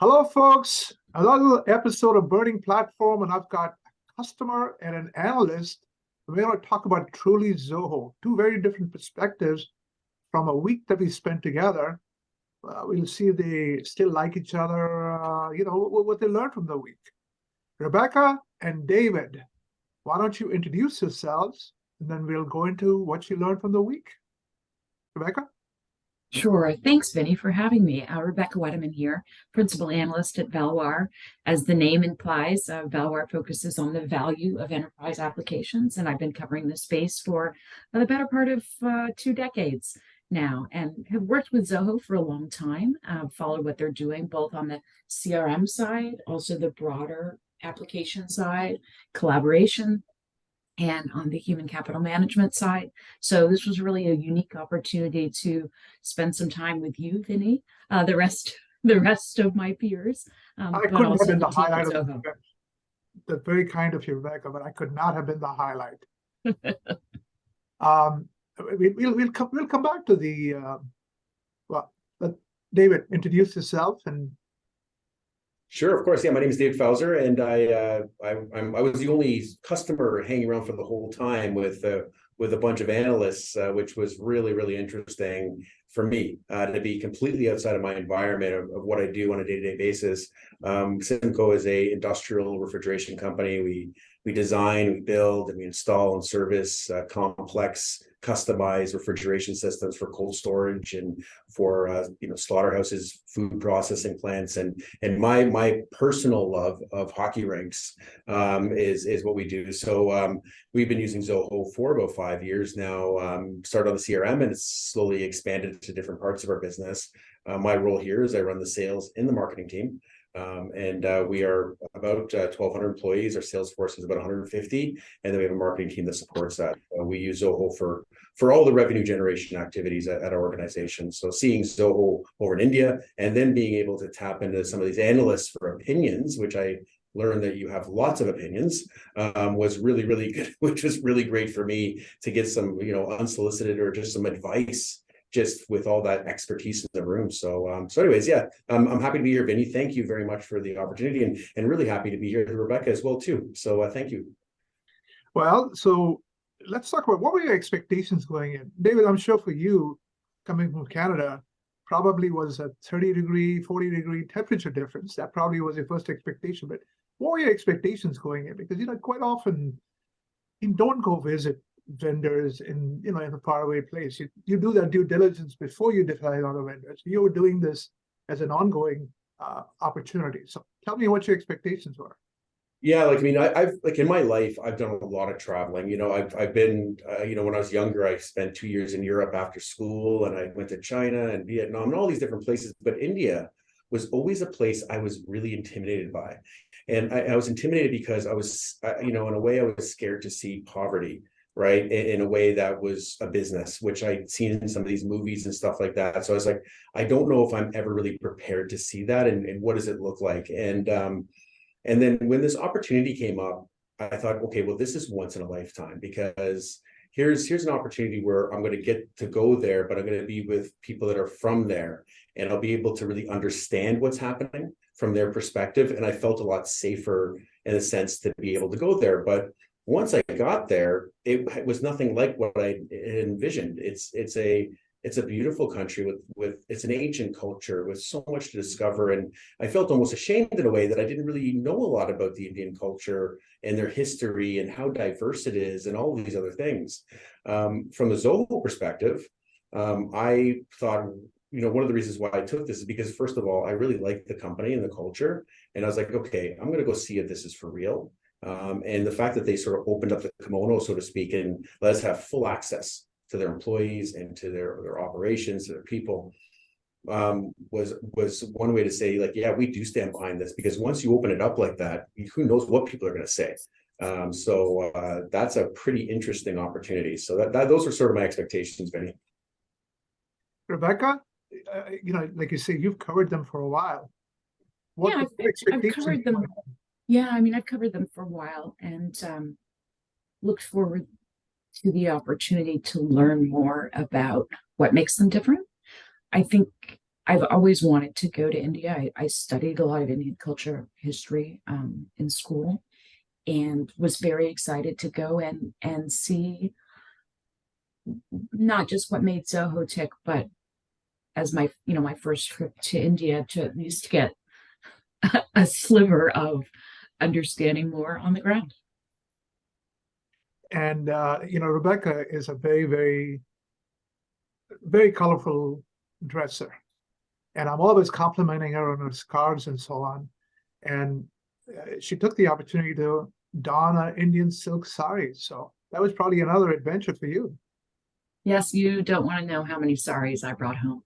Hello, folks. Another episode of Burning Platform, and I've got a customer and an analyst. We're going to talk about Truly Zoho, two very different perspectives from a week that we spent together. We'll see if they still like each other, what they learned from the week. Rebecca and David, why don't you introduce yourselves, and then we'll go into what you learned from the week. Rebecca? Sure. Thanks, Vinnie, for having me. Rebecca Wettemann here, principal analyst at Valoir. As the name implies, Valoir focuses on the value of enterprise applications, and I've been covering this space for the better part of 2 decades now, and have worked with Zoho for a long time. Followed what they're doing both on the CRM side, also the broader application side, collaboration, and on the human capital management side. So this was really a unique opportunity to spend some time with you, Vinnie, the rest of my peers, I but couldn't have also been the the team at highlight of the Zoho. event. That's very kind of you, Rebecca, but I could not have been the highlight. Um, we'll come back to the let David introduce yourself and. Sure, of course. Yeah, my name is David Fauser, and I was the only customer hanging around for the whole time with a bunch of analysts, which was really interesting for me to be completely outside of my environment of what I do on a day-to-day basis. Cimco is a industrial refrigeration company. We design, we build, and we install and service complex, customized refrigeration systems for cold storage and for slaughterhouses, food processing plants, and my personal love of hockey rinks is what we do. So we've been using Zoho for about 5 years now. Started on the CRM, and it's slowly expanded to different parts of our business. My role here is I run the sales in the marketing team. We are about 1,200 employees. Our sales force is about 150, and then we have a marketing team that supports that. We use Zoho for all the revenue generation activities at our organization. So seeing Zoho over in India, and then being able to tap into some of these analysts for opinions, which I learned that you have lots of opinions, was really good, which was really great for me to get some unsolicited or just some advice, just with all that expertise in the room. So anyways, yeah, I'm happy to be here, Vinnie. Thank you very much for the opportunity, and really happy to be here with Rebecca as well, too. So thank you. Well, so let's talk about what were your expectations going in? David, I'm sure for you, coming from Canada, probably was a 30-degree, 40-degree temperature difference. That probably was your first expectation. But what were your expectations going in? Because, quite often you don't go visit vendors in a faraway place. You do that due diligence before you decide on a vendor. So you were doing this as an ongoing opportunity. So tell me what your expectations were. Yeah, I've in my life, I've done a lot of traveling. I've been, when I was younger, I spent 2 years in Europe after school, and I went to China and Vietnam and all these different places. But India was always a place I was really intimidated by. And I was intimidated because I was, in a way, I was scared to see poverty, right? In a way that was a business, which I'd seen in some of these movies and stuff like that. So I was like, I don't know if I'm ever really prepared to see that, and what does it look like? And then when this opportunity came up, I thought, okay, well, this is once in a lifetime, because here's an opportunity where I'm going to get to go there, but I'm going to be with people that are from there, and I'll be able to really understand what's happening from their perspective. And I felt a lot safer in a sense to be able to go there. But once I got there, it was nothing like what I envisioned. It's a beautiful country with it's an ancient culture with so much to discover. And I felt almost ashamed in a way that I didn't really know a lot about the Indian culture and their history and how diverse it is and all of these other things. From the Zoho perspective, I thought, one of the reasons why I took this is because, first of all, I really liked the company and the culture. And I was like, okay, I'm going to go see if this is for real. And the fact that they sort of opened up the kimono, so to speak, and let us have full access to their employees and to their operations, to their people, was one way to say, like, yeah, we do stand behind this, because once you open it up like that, who knows what people are going to say. So that's a pretty interesting opportunity. So those are sort of my expectations, Vinnie. Rebecca, like you say, you've covered them for a while. What I've covered them. Yeah, I've covered them for a while, and looked forward to the opportunity to learn more about what makes them different. I think I've always wanted to go to India. I studied a lot of Indian culture history in school, and was very excited to go and see not just what made Zoho tick, but as my first trip to India, to at least get a sliver of understanding more on the ground. And Rebecca is a very, very, very colorful dresser. And I'm always complimenting her on her scarves and so on. And she took the opportunity to don an Indian silk sari. So that was probably another adventure for you. Yes, you don't want to know how many saris I brought home.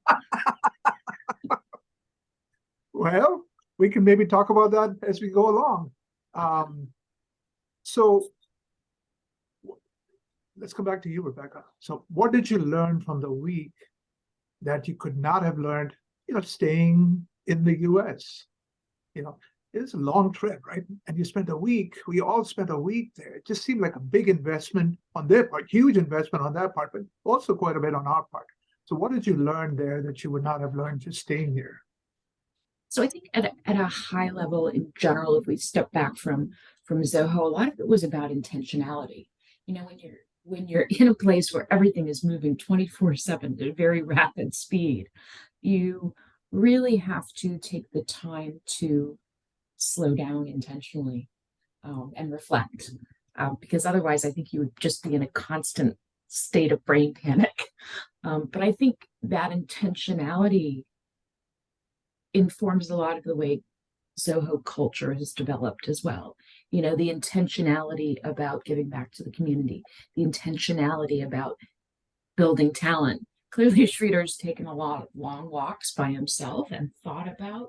Well, we can maybe talk about that as we go along. So let's come back to you, Rebecca. So what did you learn from the week that you could not have learned, staying in the US? It's a long trip, right? And you spent a week, we all spent a week there. It just seemed like a big investment on their part, huge investment on their part, but also quite a bit on our part. So what did you learn there that you would not have learned just staying here? So I think at a high level in general, if we step back from Zoho, a lot of it was about intentionality. When you're in a place where everything is moving 24/7 at a very rapid speed, you really have to take the time to slow down intentionally and reflect, because otherwise I think you would just be in a constant state of brain panic. But I think that intentionality informs a lot of the way Zoho culture has developed as well. The intentionality about giving back to the community, the intentionality about building talent. Clearly, Sridhar's taken a lot of long walks by himself and thought about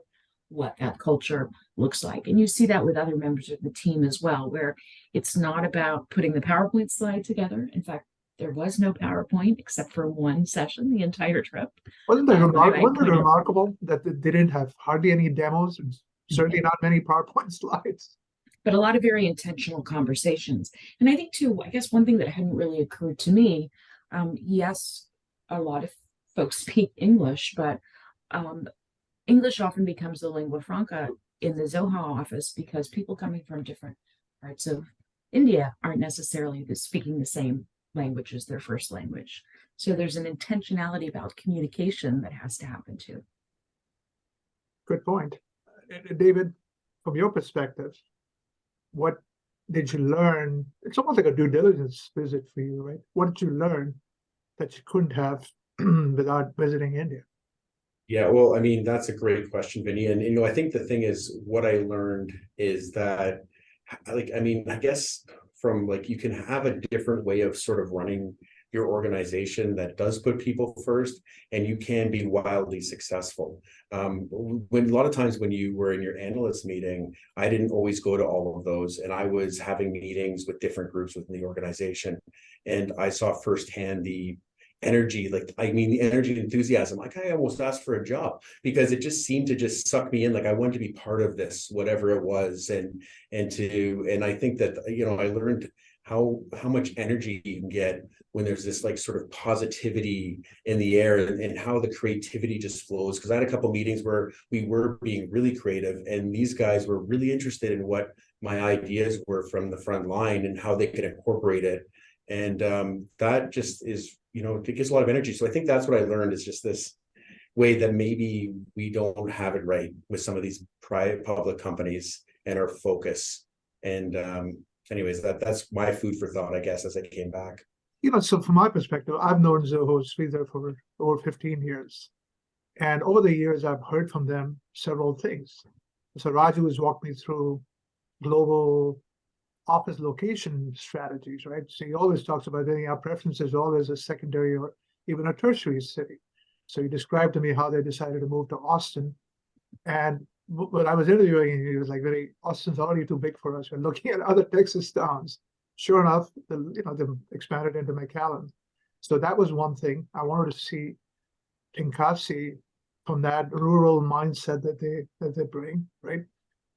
what that culture looks like. And you see that with other members of the team as well, where it's not about putting the PowerPoint slide together. In fact, there was no PowerPoint except for one session the entire trip. Wasn't it remarkable that they didn't have hardly any demos, and certainly not many PowerPoint slides? But a lot of very intentional conversations. And I think too, I guess one thing that hadn't really occurred to me, yes, a lot of folks speak English, but English often becomes the lingua franca in the Zoho office because people coming from different parts of India aren't necessarily speaking the same language as their first language. So there's an intentionality about communication that has to happen too. Good point. David, from your perspective, what did you learn? It's almost like a due diligence visit for you, right? What did you learn that you couldn't have without visiting India? Yeah, well, I mean, that's a great question, Vinnie. And, I think the thing is, what I learned is that, I guess from you can have a different way of sort of running your organization that does put people first, and you can be wildly successful. When a lot of times when you were in your analyst meeting, I didn't always go to all of those, and I was having meetings with different groups within the organization, and I saw firsthand the energy, the energy and enthusiasm. I almost asked for a job because it just seemed to just suck me in. I wanted to be part of this, whatever it was, and I think that I learned how much energy you can get when there's this sort of positivity in the air, and how the creativity just flows. Because I had a couple meetings where we were being really creative, and these guys were really interested in what my ideas were from the front line and how they could incorporate it. And that just is, it gives a lot of energy. So I think that's what I learned, is just this way that maybe we don't have it right with some of these private public companies and our focus. And anyways, that's my food for thought, I guess, as I came back. So from my perspective, I've known Zoho Sridhar for over 15 years. And over the years, I've heard from them several things. So Raju has walked me through global office location strategies, right? So he always talks about our preferences always a secondary or even a tertiary city. So he described to me how they decided to move to Austin. And when I was interviewing him, he was like, Austin's already too big for us. We're looking at other Texas towns. Sure enough, they expanded into McAllen. So that was one thing. I wanted to see Tenkasi from that rural mindset that they bring, right?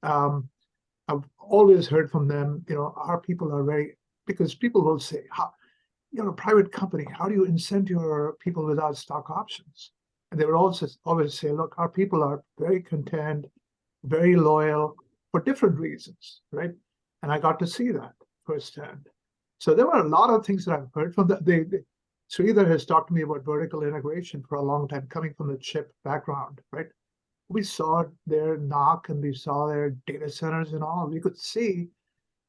I've always heard from them, our people are because people will say, a private company, how do you incent your people without stock options? And they would also always say, look, our people are very content, very loyal for different reasons, right? And I got to see that firsthand. So there were a lot of things that I've heard from them. Sridhar has talked to me about vertical integration for a long time, coming from the chip background, right? We saw their NOC and we saw their data centers and all. We could see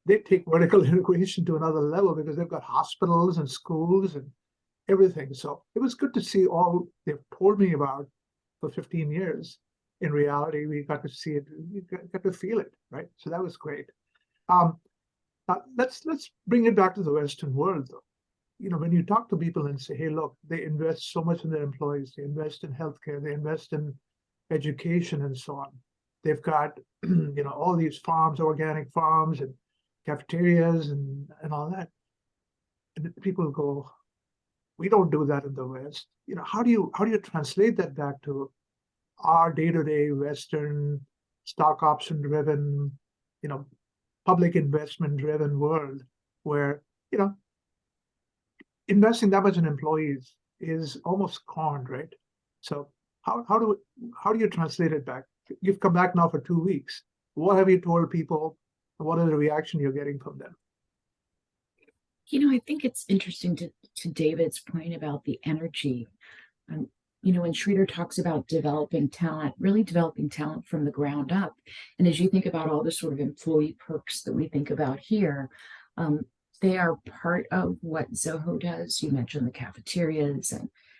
they take vertical integration to another level because they've got hospitals and schools and everything. So it was good to see all they've told me about for 15 years. In reality, we got to see it, we got to feel it, right? So that was great. Let's bring it back to the Western world, though. You know, when you talk to people and say, hey, look, they invest so much in their employees, they invest in healthcare, they invest in education and so on. They've got, you know, all these farms, organic farms and cafeterias and all that. And people go, we don't do that in the West. You know, how do you translate that back to our day-to-day Western stock option driven, you know, public investment driven world where, you know, investing that much in employees is almost con, right? So how do you translate it back? You've come back now for 2 weeks. What have you told people? What are the reaction you're getting from them? You know, I think it's interesting to David's point about the energy. You know, when Sridhar talks about developing talent, really developing talent from the ground up. And as you think about all the sort of employee perks that we think about here, they are part of what Zoho does. You mentioned the cafeterias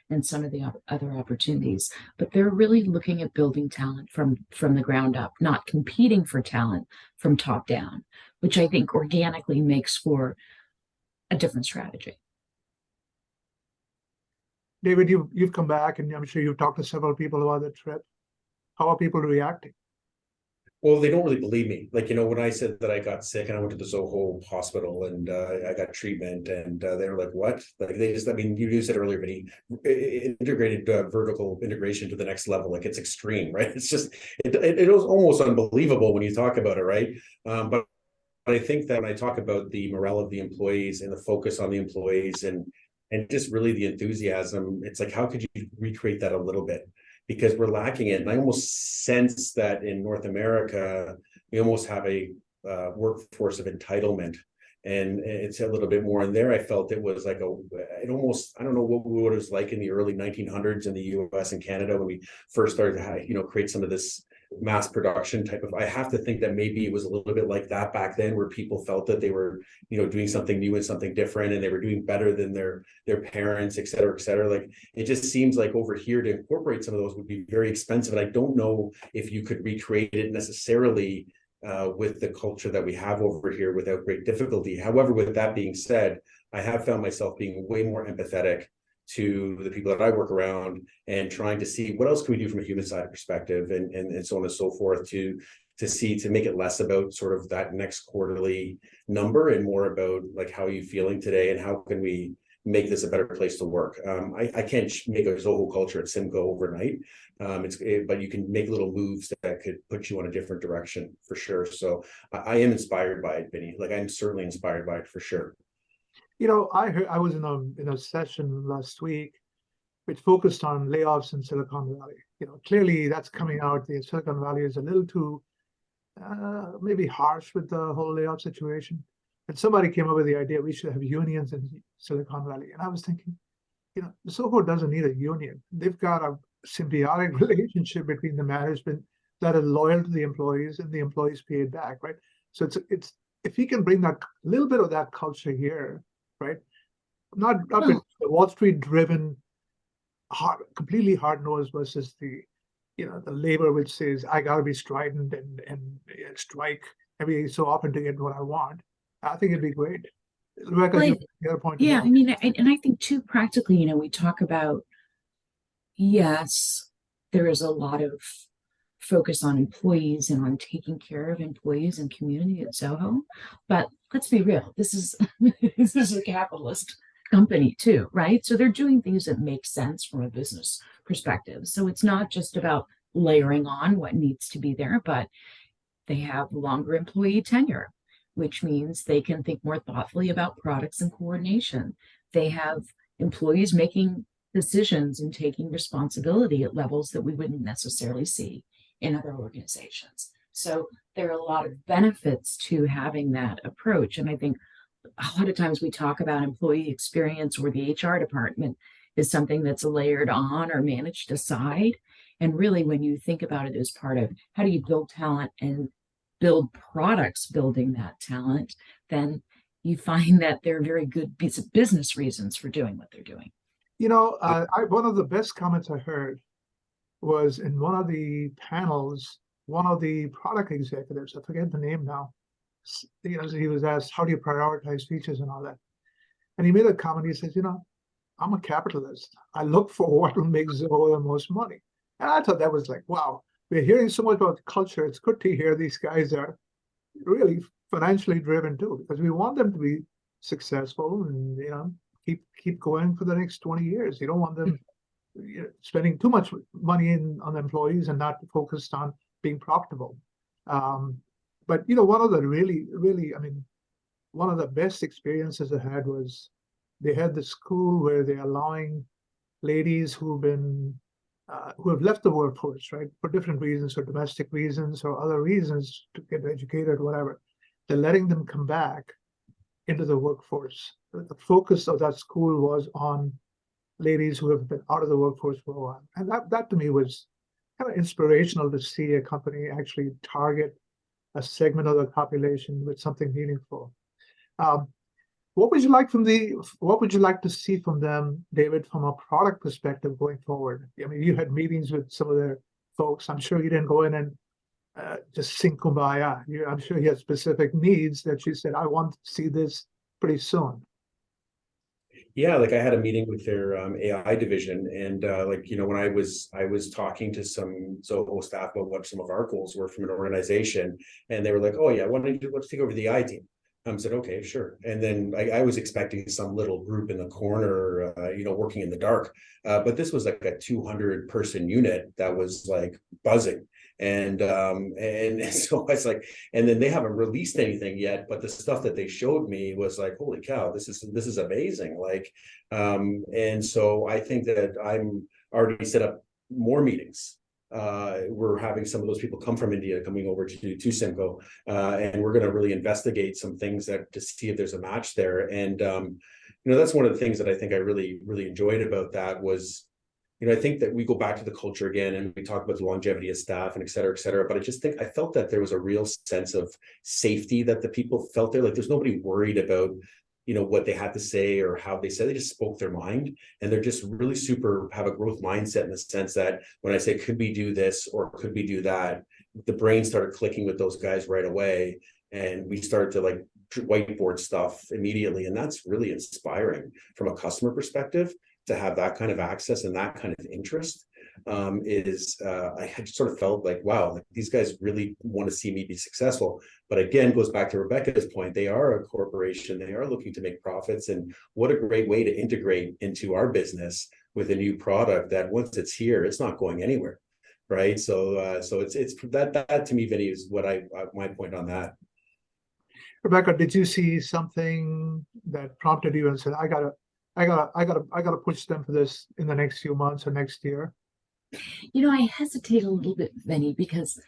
and some of the other opportunities, but they're really looking at building talent from the ground up, not competing for talent from top down, which I think organically makes for a different strategy. David, you've come back and I'm sure you've talked to several people about the trip. How are people reacting? Well, they don't really believe me. Like, you know, when I said that I got sick and I went to the Zoho hospital and I got treatment and they were like, what? Like they just, I mean, you said earlier, Vinnie, integrated vertical integration to the next level. Like it's extreme, right? It's just, it was almost unbelievable when you talk about it, right? But I think that when I talk about the morale of the employees and the focus on the employees and just really the enthusiasm, it's like, how could you recreate that a little bit? Because we're lacking it. And I almost sense that in North America, we almost have a workforce of entitlement. And it's a little bit more in there. I felt it was like it almost, I don't know what it was like in the early 1900s in the US and Canada when we first started to, you know, create some of this mass production type of, I have to think that maybe it was a little bit like that back then where people felt that they were, you know, doing something new and something different and they were doing better than their parents, et cetera, et cetera. Like it just seems like over here to incorporate some of those would be very expensive. And I don't know if you could recreate it necessarily with the culture that we have over here without great difficulty. However, with that being said, I have found myself being way more empathetic to the people that I work around and trying to see what else can we do from a human side perspective and so on and so forth to make it less about sort of that next quarterly number and more about like, how are you feeling today and how can we make this a better place to work. I can't make a Zoho culture at Cimco overnight, but you can make little moves that could put you on a different direction for sure. So I am inspired by it, Vinnie. Like I'm certainly inspired by it for sure. You know, I was in a session last week which focused on layoffs in Silicon Valley. You know, clearly that's coming out. The Silicon Valley is a little too maybe harsh with the whole layoff situation. And somebody came up with the idea we should have unions in Silicon Valley. And I was thinking, you know, Zoho doesn't need a union. They've got a symbiotic relationship between the management that is loyal to the employees and the employees pay it back, right? So it's if he can bring that little bit of that culture here, right? Not the Wall Street driven, completely hard nosed versus the, you know, the labor which says I got to be strident and strike every so often to get what I want. I think it'd be great. Rebecca, Well, you have a point. yeah, I mean, and I think too practically, you know, we talk about, yes, there is a lot of focus on employees and on taking care of employees and community at Zoho, but let's be real, this is this is a capitalist company too, right? So they're doing things that make sense from a business perspective. So it's not just about layering on what needs to be there, but they have longer employee tenure, which means they can think more thoughtfully about products and coordination. They have employees making decisions and taking responsibility at levels that we wouldn't necessarily see in other organizations. So there are a lot of benefits to having that approach. And I think a lot of times we talk about employee experience, or the HR department is something that's layered on or managed aside. And really, when you think about it as part of how do you build talent and build products building that talent, then you find that there are very good business reasons for doing what they're doing. One of the best comments I heard was in one of the panels, one of the product executives, I forget the name now, he was asked, how do you prioritize features and all that? And he made a comment, he says, I'm a capitalist. I look for what will make Zoho the most money. And I thought that was like, wow, we're hearing so much about culture. It's good to hear these guys are really financially driven too, because we want them to be successful and, keep going for the next 20 years. You don't want them spending too much money on employees and not focused on being profitable. But one of the one of the best experiences I had was they had the school where they're allowing ladies who have left the workforce, right, for different reasons, or domestic reasons or other reasons, to get educated, whatever. They're letting them come back into the workforce. The focus of that school was on ladies who have been out of the workforce for a while. And that to me was kind of inspirational, to see a company actually target a segment of the population with something meaningful. What would you like to see from them, David, from a product perspective going forward? I mean, you had meetings with some of their folks. I'm sure you didn't go in and just sing kumbaya. I'm sure you had specific needs that you said, I want to see this pretty soon. Yeah, like I had a meeting with their AI division, and when I was talking to some Zoho staff about what some of our goals were from an organization, and they were like, "Oh yeah, let's take over the AI team." I said, "Okay, sure." And then I was expecting some little group in the corner, working in the dark, but this was like a 200-person unit that was like buzzing. And so I was like, and then they haven't released anything yet, but the stuff that they showed me was like, holy cow, this is amazing. Like, and so I think that I'm already set up more meetings. We're having some of those people come from India coming over to Cimco, and we're going to really investigate some things to see if there's a match there. And that's one of the things that I think I really, really enjoyed about that was, I think that we go back to the culture again, and we talk about the longevity of staff and et cetera, but I felt that there was a real sense of safety that the people felt there. Like there's nobody worried about, what they had to say or how they said. They just spoke their mind, and they're just really have a growth mindset, in the sense that when I say, could we do this or could we do that, the brain started clicking with those guys right away. And we started to like whiteboard stuff immediately. And that's really inspiring from a customer perspective, to have that kind of access and that kind of interest. I had sort of felt like, wow, like these guys really want to see me be successful. But again, goes back to Rebecca's point, they are a corporation, they are looking to make profits, and what a great way to integrate into our business with a new product that once it's here, it's not going anywhere, right? So it's that to me, Vinnie, is what my point on that. Rebecca, did you see something that prompted you and said, I gotta push them for this in the next few months or next year? I hesitate a little bit, Vinnie, because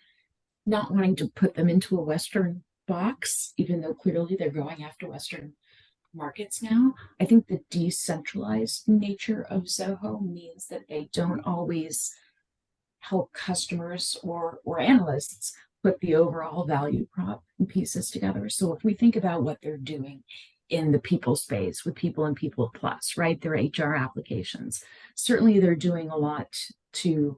not wanting to put them into a Western box, even though clearly they're going after Western markets now. I think the decentralized nature of Zoho means that they don't always help customers or analysts put the overall value prop and pieces together. So if we think about what they're doing in the people space with People and People Plus, right? Their HR applications. Certainly they're doing a lot to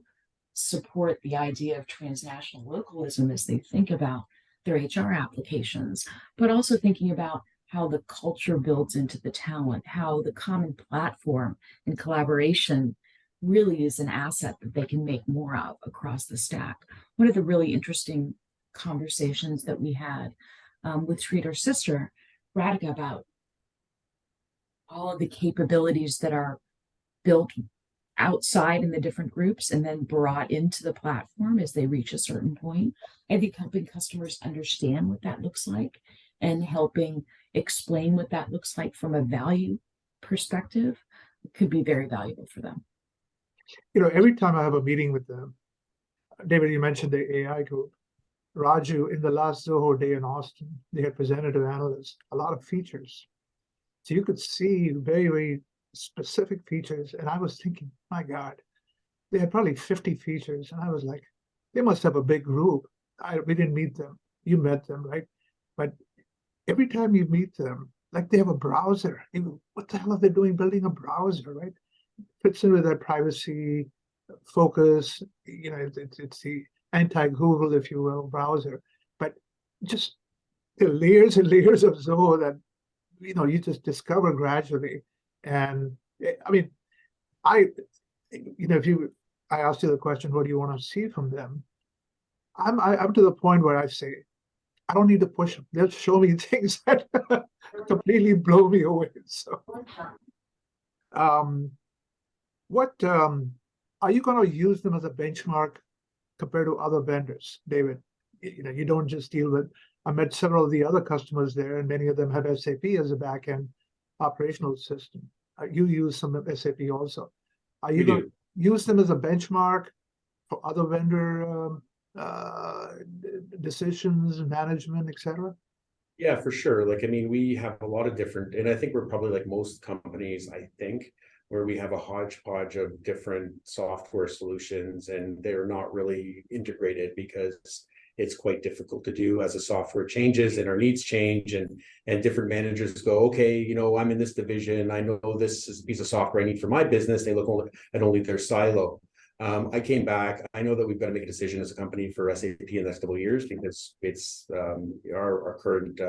support the idea of transnational localism as they think about their HR applications, but also thinking about how the culture builds into the talent, how the common platform and collaboration really is an asset that they can make more of across the stack. One of the really interesting conversations that we had with Sridhar's sister, Radhika, about all of the capabilities that are built outside in the different groups and then brought into the platform as they reach a certain point. I think helping customers understand what that looks like and helping explain what that looks like from a value perspective could be very valuable for them. Every time I have a meeting with them, David, you mentioned the AI group. Raju, in the last Zoho day in Austin, they had presented to analysts a lot of features. So you could see very, very specific features. And I was thinking, my God, they had probably 50 features. And I was like, they must have a big group. We didn't meet them. You met them, right? But every time you meet them, like they have a browser. What the hell are they doing building a browser, right? Fits in with their privacy focus. It's the anti-Google, if you will, browser. But just the layers and layers of Zoho that you just discover gradually. And I mean, I asked you the question, what do you want to see from them? I'm to the point where I say, I don't need to push them. They'll show me things that completely blow me away. So, what are you going to use them as a benchmark compared to other vendors, David? You don't just deal with. I met several of the other customers there, and many of them have SAP as a backend operational system. You use some of SAP also. Are you going to use them as a benchmark for other vendor decisions, management, etc.? Yeah, for sure. Like, I mean, we have a lot of different, and I think we're probably like most companies, I think, where we have a hodgepodge of different software solutions, and they're not really integrated because it's quite difficult to do as the software changes and our needs change, and different managers go, okay, I'm in this division. I know this is a piece of software I need for my business. They look at only their silo. I came back. I know that we've got to make a decision as a company for SAP in the next couple of years because it's our current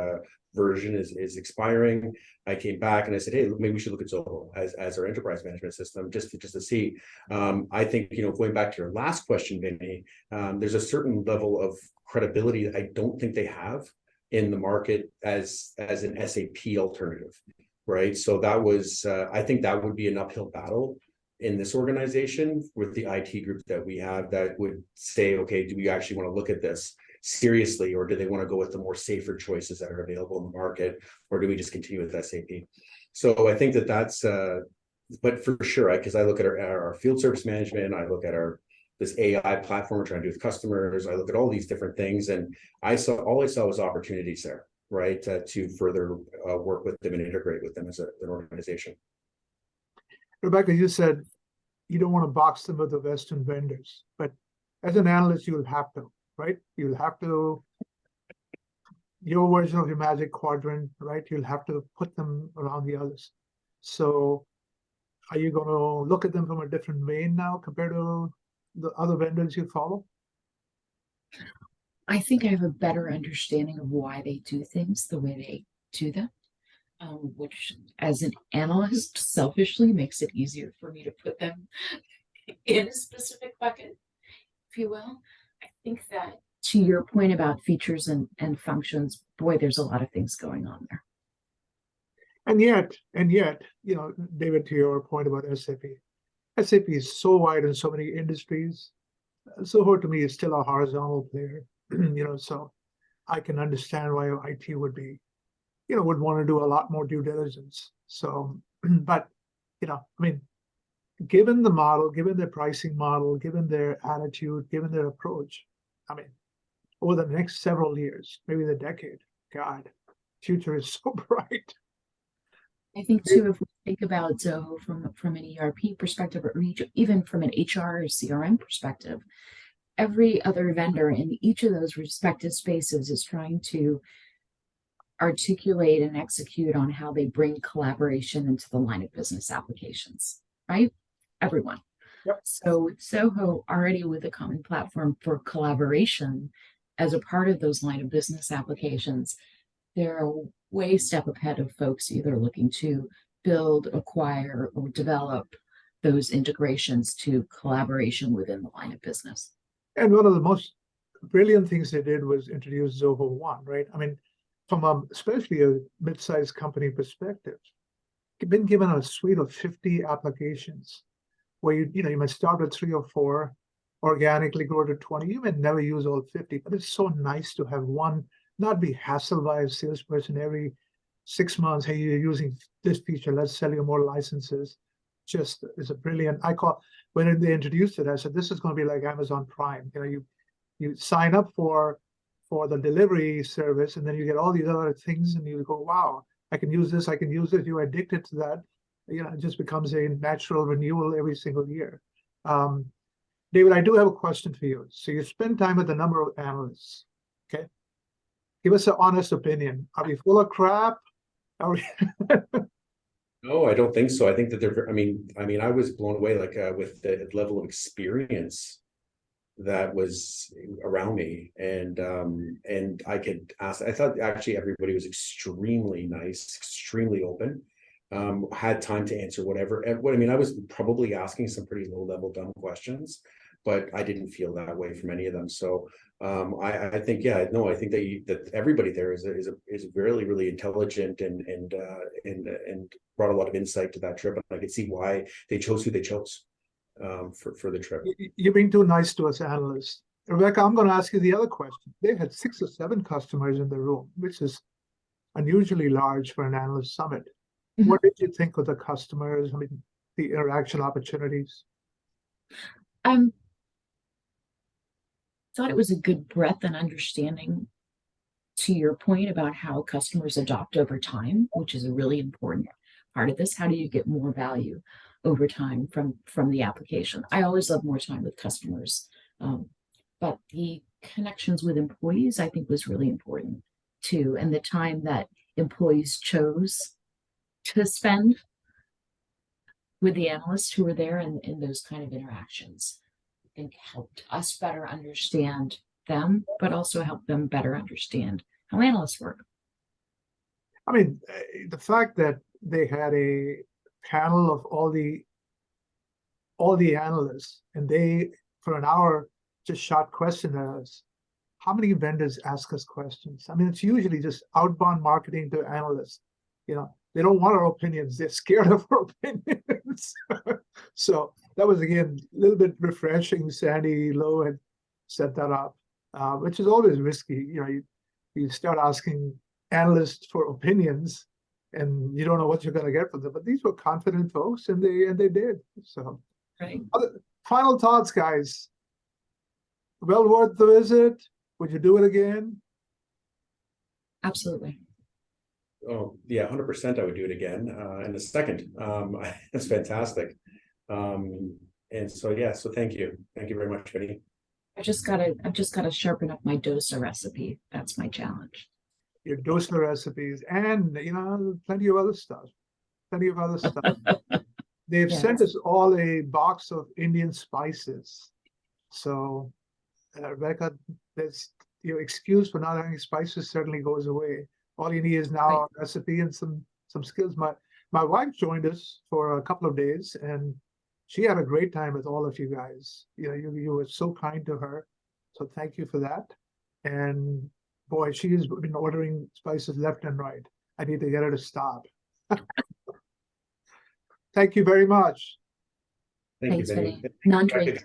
version is expiring. I came back and I said, hey, maybe we should look at Zoho as our enterprise management system just to see. I think going back to your last question, Vinnie, there's a certain level of credibility that I don't think they have in the market as an SAP alternative, right? So that was I think that would be an uphill battle in this organization with the IT group that we have that would say, okay, do we actually want to look at this seriously, or do they want to go with the more safer choices that are available in the market, or do we just continue with SAP? So I think that's but for sure, because I look at our field service management, I look at this AI platform we're trying to do with customers, I look at all these different things, and all I saw was opportunities there, right, to further work with them and integrate with them as an organization. Rebecca, you said you don't want to box them with the Western vendors, but as an analyst, you'll have to, right? You'll have to, your version of your magic quadrant, right? You'll have to put them around the others. So are you going to look at them from a different vein now compared to the other vendors you follow? I think I have a better understanding of why they do things the way they do them. Which, as an analyst, selfishly makes it easier for me to put them in a specific bucket, if you will. I think that to your point about features and functions, boy, there's a lot of things going on there. And yet, David, to your point about SAP is so wide in so many industries. Zoho to me is still a horizontal player, so I can understand why IT would be would want to do a lot more due diligence. So, but, I mean, given the model, given their pricing model, given their attitude, given their approach, I mean, over the next several years, maybe the decade, God, future is so bright. I think too, if we think about Zoho from an ERP perspective, or even from an HR or CRM perspective, every other vendor in each of those respective spaces is trying to articulate and execute on how they bring collaboration into the line of business applications, right? Everyone. Yep. So with Zoho already with a common platform for collaboration as a part of those line of business applications, they're a way step ahead of folks either looking to build, acquire, or develop those integrations to collaboration within the line of business. And one of the most brilliant things they did was introduce Zoho One, right? I mean, from especially a mid-sized company perspective, you've been given a suite of 50 applications where you might start with 3 or 4, organically grow to 20. You may never use all 50, but it's so nice to have one, not be hassled by a salesperson every 6 months. Hey, you're using this feature, let's sell you more licenses. just is a brilliant. When they introduced it, I said, this is going to be like Amazon Prime. You sign up for the delivery service, and then you get all these other things, and you go, wow, I can use this, I can use it. You're addicted to that. It just becomes a natural renewal every single year. David, I do have a question for you. So you spend time with a number of analysts, okay? Give us an honest opinion. Are we full of crap? Are we? No, I don't think so. I think that they're, I mean, I was blown away, like, with the level of experience that was around me, and I could ask. I thought actually everybody was extremely nice, extremely open, had time to answer whatever. And what I mean, I was probably asking some pretty low level dumb questions, but I didn't feel that way from any of them. So I think, yeah, no, I think that everybody there is really, really intelligent and brought a lot of insight to that trip, and I could see why they chose who they chose for the trip. You're being too nice to us analysts. Rebecca, I'm going to ask you the other question. They had 6 or 7 customers in the room, which is unusually large for an analyst summit. Mm-hmm. What did you think of the customers? I mean, the interaction opportunities? Thought it was a good breadth and understanding to your point about how customers adopt over time, which is a really important part of this. How do you get more value over time from the application? I always love more time with customers, but the connections with employees I think was really important too, and the time that employees chose to spend with the analysts who were there in those kind of interactions, I think helped us better understand them, but also help them better understand how analysts work. I mean, the fact that they had a panel of all the analysts, and they for an hour just shot questions at us. How many vendors ask us questions? I mean, it's usually just outbound marketing to analysts. They don't want our opinions. They're scared of our opinions. So that was, again, a little bit refreshing. Sandy Lowe had set that up, which is always risky. You start asking analysts for opinions, and you don't know what you're going to get from them. But these were confident folks, and they did. So, right. Final thoughts, guys. Well worth the visit. Would you do it again? Absolutely. Oh yeah, 100%. I would do it again in a second. It's fantastic. And so yeah, so thank you very much, Vinnie. I've just gotta sharpen up my dosa recipe. That's my challenge. Your dosa recipes, and plenty of other stuff. They've sent us all a box of Indian spices. So, Rebecca, your excuse for not having spices certainly goes away. All you need is now a recipe and some skills. My wife joined us for a couple of days, and she had a great time with all of you guys. You were so kind to her, so thank you for that. And boy, she has been ordering spices left and right. I need to get her to stop. Thank you very much. Thanks, Vinnie. Non-drink.